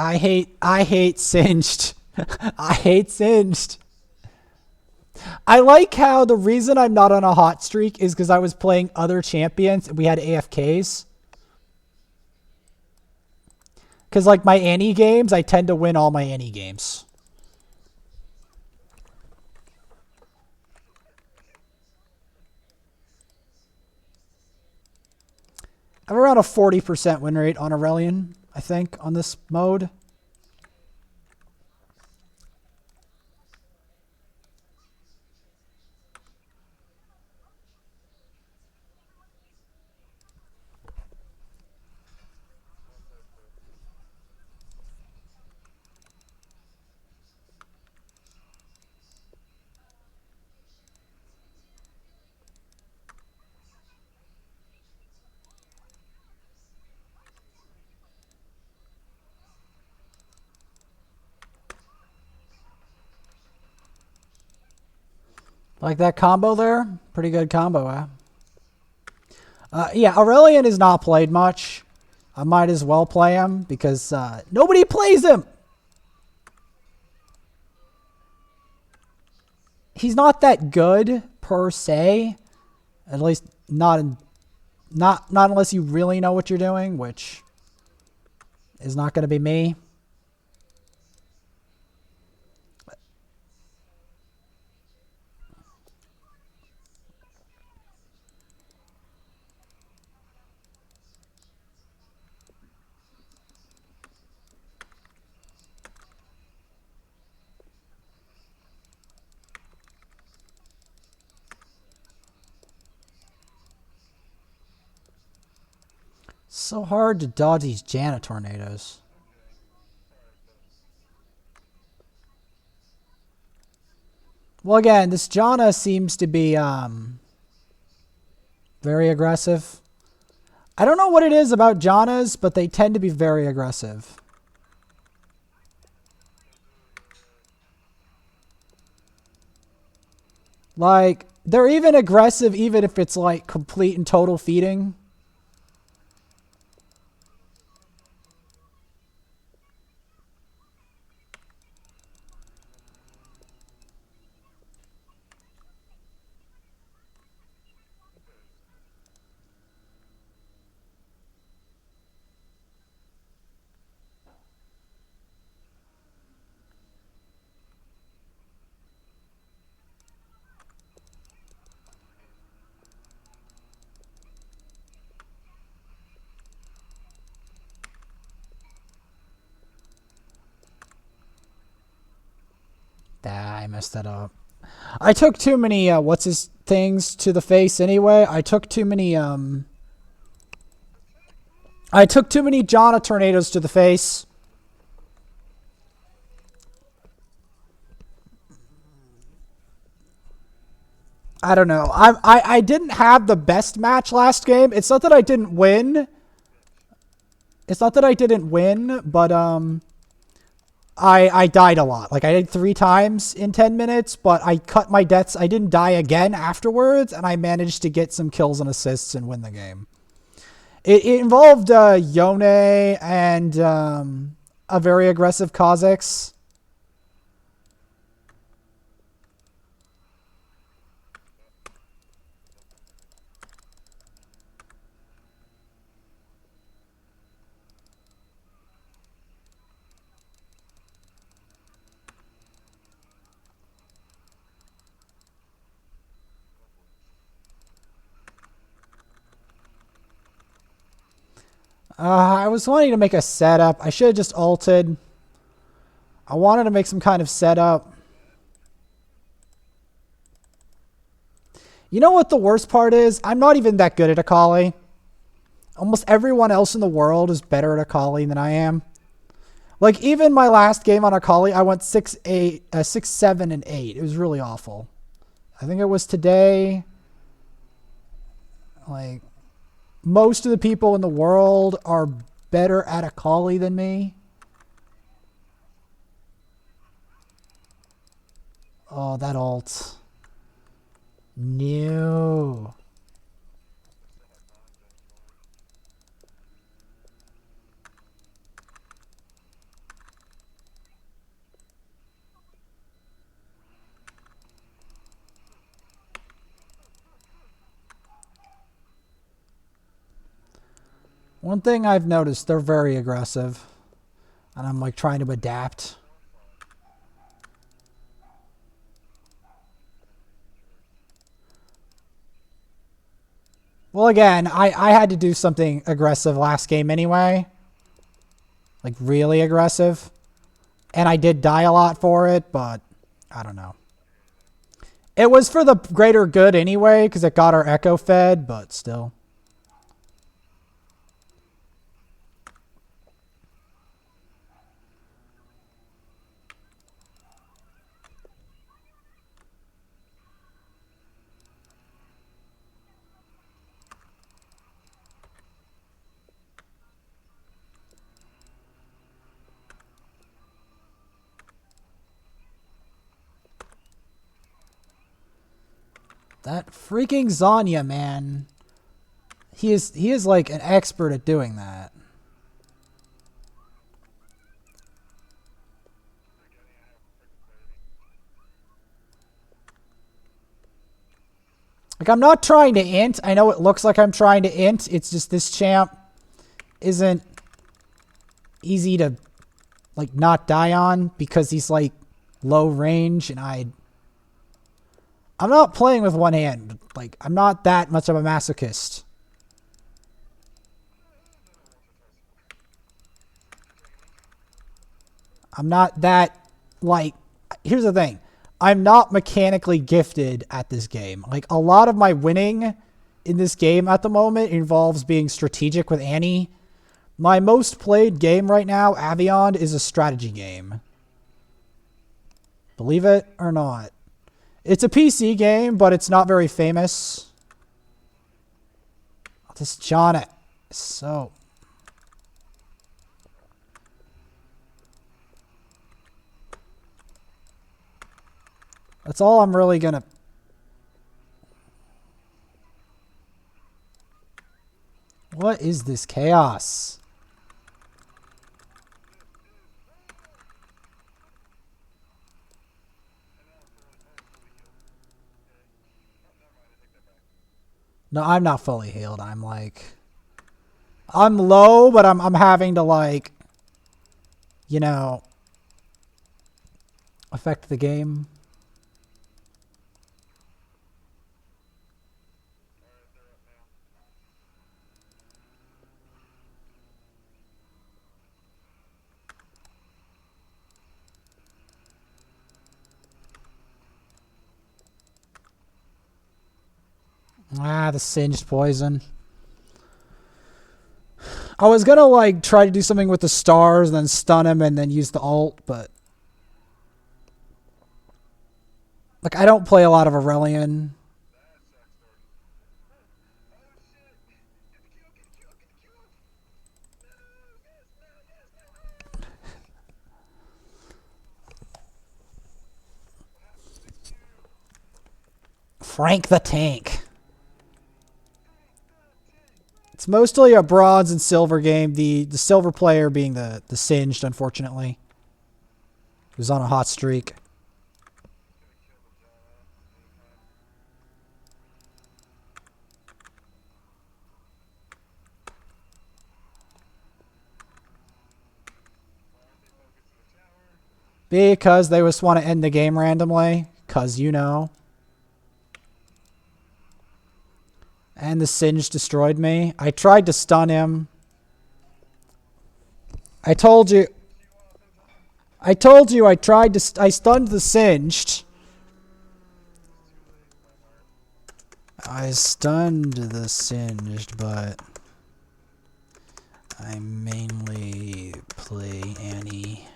I hate Singed. I hate Singed. I like how the reason I'm not on a hot streak is because I was playing other champions and we had AFKs. Because like my Annie games, I tend to win all my Annie games. I have around a 40% win rate on Aurelion, I think, on this mode. Like that combo there? Pretty good combo, yeah, Aurelion is not played much. I might as well play him because nobody plays him. He's not that good per se. At least not unless you really know what you're doing, which is not going to be me. So hard to dodge these Janna tornadoes. Well, again, this Janna seems to be very aggressive. I don't know what it is about Jannas, but they tend to be very aggressive. Like, they're even aggressive even if it's like complete and total feeding. I messed that up. I took too many what's his things to the face anyway. I took too many Janna tornadoes to the face. I don't know. I didn't have the best match last game. It's not that I didn't win. But I died a lot. Like, I did 3 times in 10 minutes, but I cut my deaths. I didn't die again afterwards, and I managed to get some kills and assists and win the game. It involved Yone and a very aggressive Kha'Zix. I was wanting to make a setup. I should have just ulted. I wanted to make some kind of setup. You know what the worst part is? I'm not even that good at Akali. Almost everyone else in the world is better at Akali than I am. Like, even my last game on Akali, I went 6, 7, and 8. It was really awful. I think it was today. Like, most of the people in the world are better at Akali than me. Oh, that ult. No. One thing I've noticed, they're very aggressive. And I'm like trying to adapt. Well, again, I had to do something aggressive last game anyway. Like, really aggressive. And I did die a lot for it, but I don't know. It was for the greater good anyway, because it got our echo fed, but still. That freaking Zanya, man. He is like an expert at doing that. Like, I'm not trying to int. I know it looks like I'm trying to int. It's just this champ isn't easy to, like, not die on because he's, like, low range and I'm not playing with one hand. Like, I'm not that much of a masochist. I'm not that, like, here's the thing. I'm not mechanically gifted at this game. Like, a lot of my winning in this game at the moment involves being strategic with Annie. My most played game right now, Avion, is a strategy game. Believe it or not. It's a PC game, but it's not very famous. This John, so... That's all I'm really gonna... What is this chaos? No, I'm not fully healed. I'm like... I'm low, but I'm having to, like... You know... affect the game. Ah, the singed poison. I was gonna, like, try to do something with the stars and then stun him and then use the ult, but... Like, I don't play a lot of Aurelion. Frank the Tank. It's mostly a bronze and silver game. The silver player being the singed, unfortunately. Who's on a hot streak. Because they just want to end the game randomly. Because, you know. And the Singe destroyed me. I tried to stun him. I told you I tried to... I stunned the Singed. I stunned the Singed, but... I mainly play Annie.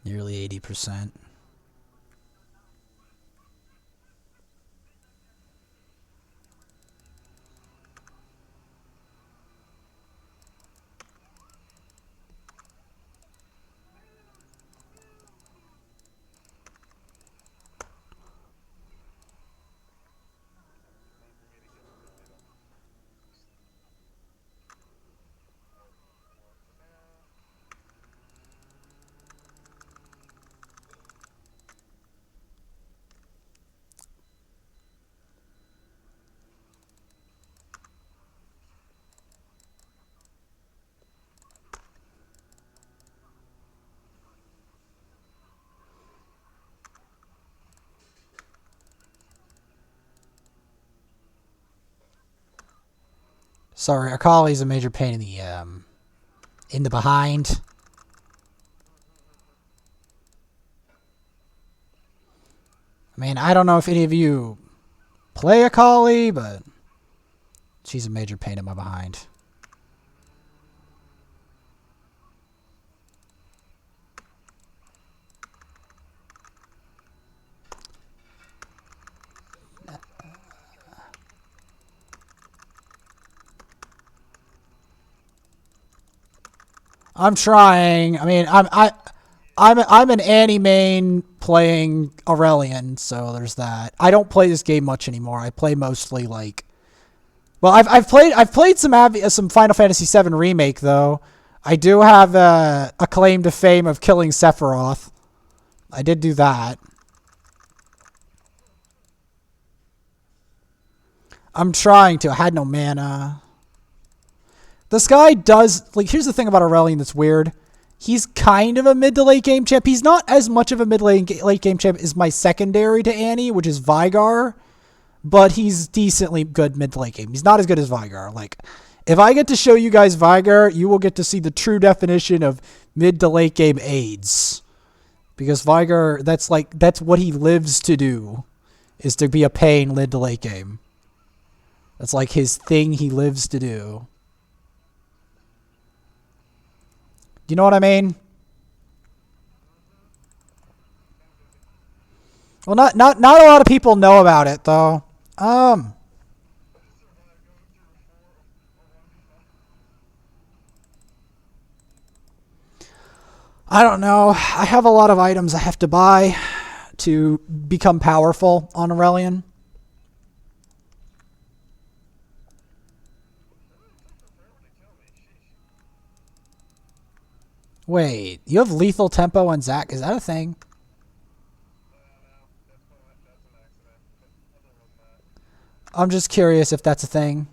Nearly 80%. Sorry, Akali's a major pain in the behind. I mean, I don't know if any of you play Akali, but she's a major pain in my behind. I'm trying. I mean, I'm an Annie main playing Aurelion, so there's that. I don't play this game much anymore. I play mostly like, well, I've played some Final Fantasy VII Remake though. I do have a claim to fame of killing Sephiroth. I did do that. I'm trying to. I had no mana. This guy does, like, here's the thing about Aurelion that's weird. He's kind of a mid to late game champ. He's not as much of a mid late game champ as my secondary to Annie, which is Vigar, but he's decently good mid to late game. He's not as good as Vigar. Like, if I get to show you guys Vigar, you will get to see the true definition of mid to late game AIDS. Because Vigar, that's what he lives to do, is to be a pain mid to late game. That's like his thing he lives to do. You know what I mean? Well, not a lot of people know about it though. I don't know. I have a lot of items I have to buy to become powerful on Aurelion. Wait, you have lethal tempo on Zac? Is that a thing? I'm just curious if that's a thing.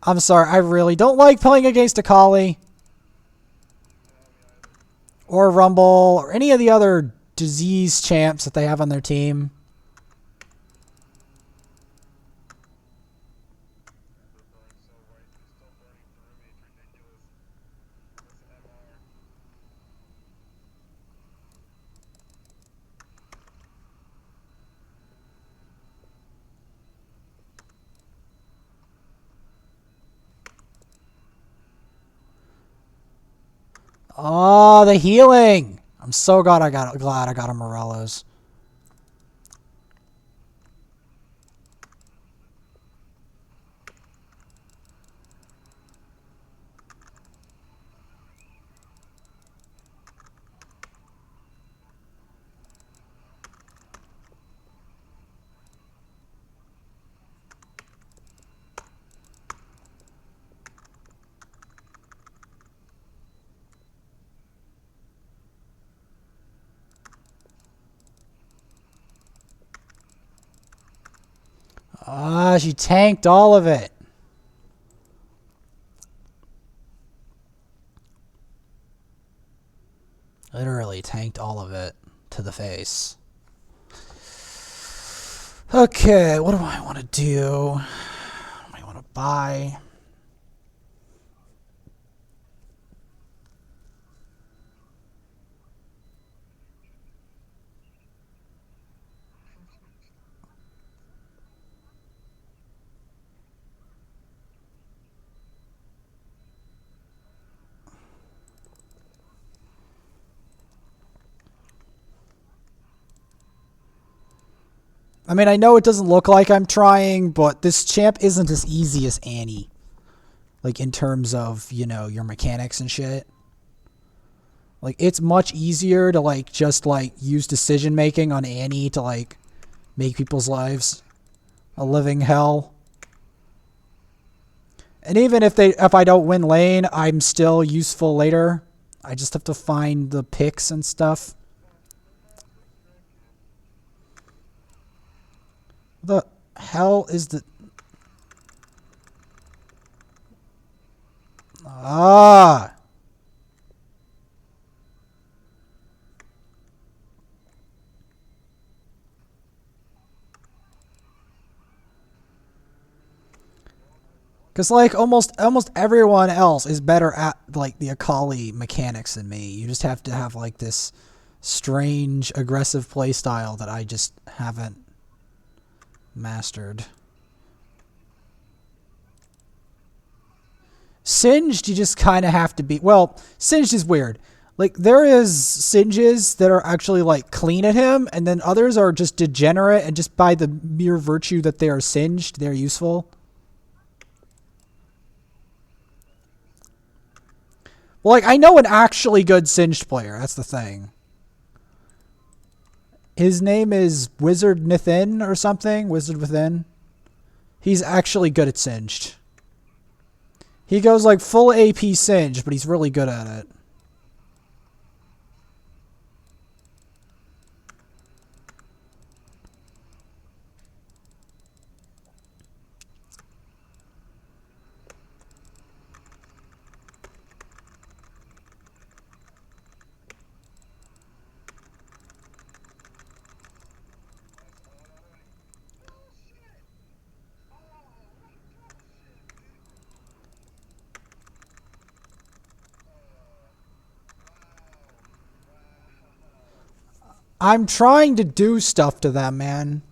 I'm sorry, I really don't like playing against Akali or Rumble or any of the other disease champs that they have on their team. Oh, the healing! I'm so glad I got a Morello's. Ah, she tanked all of it. Literally tanked all of it to the face. Okay, what do I want to do? What do I want to buy? I mean, I know it doesn't look like I'm trying, but this champ isn't as easy as Annie. Like, in terms of, you know, your mechanics and shit. Like, it's much easier to, like, just, like, use decision-making on Annie to, like, make people's lives a living hell. And even if I don't win lane, I'm still useful later. I just have to find the picks and stuff. The hell is the... Ah! Because, like, almost everyone else is better at, like, the Akali mechanics than me. You just have to have, like, this strange, aggressive playstyle that I just haven't mastered. Singed, you just kind of have to be... Well, Singed is weird. Like, there is Singes that are actually, like, clean at him, and then others are just degenerate, and just by the mere virtue that they are singed, they're useful. Well, like, I know an actually good Singed player. That's the thing. His name is Wizard Nithin or something. Wizard Within. He's actually good at Singed. He goes, like, full AP Singed, but he's really good at it. I'm trying to do stuff to them, man.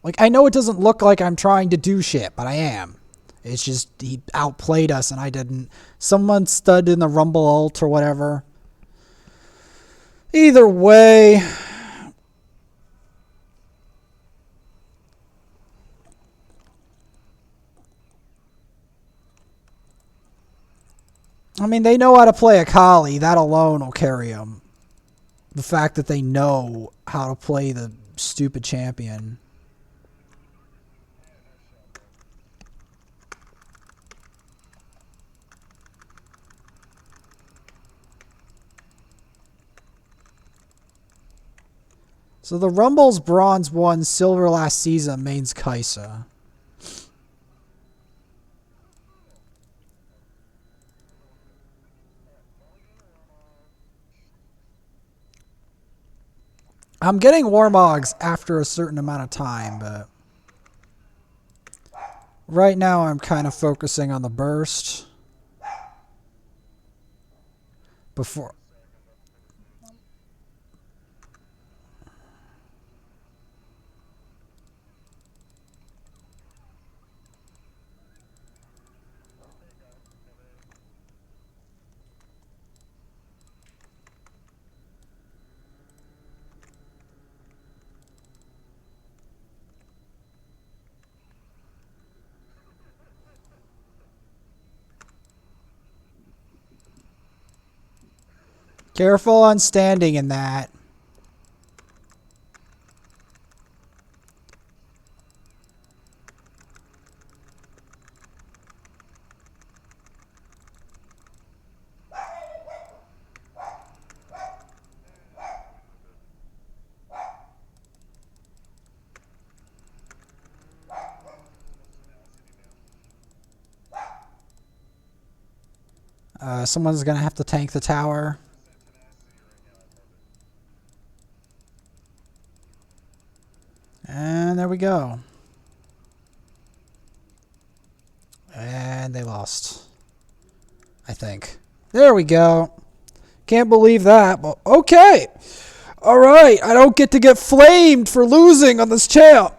Like, I know it doesn't look like I'm trying to do shit, but I am. It's just he outplayed us and I didn't. Someone stood in the Rumble ult or whatever. Either way... I mean, they know how to play Akali. That alone will carry them. The fact that they know how to play the stupid champion. So the Rumble's Bronze 1, Silver last season, mains Kai'Sa. I'm getting Warmogs after a certain amount of time, but right now I'm kind of focusing on the burst. Before... Careful on standing in that. Someone's going to have to tank the tower. And there we go. And they lost. I think. There we go. Can't believe that, but okay. All right. I don't get to get flamed for losing on this champ.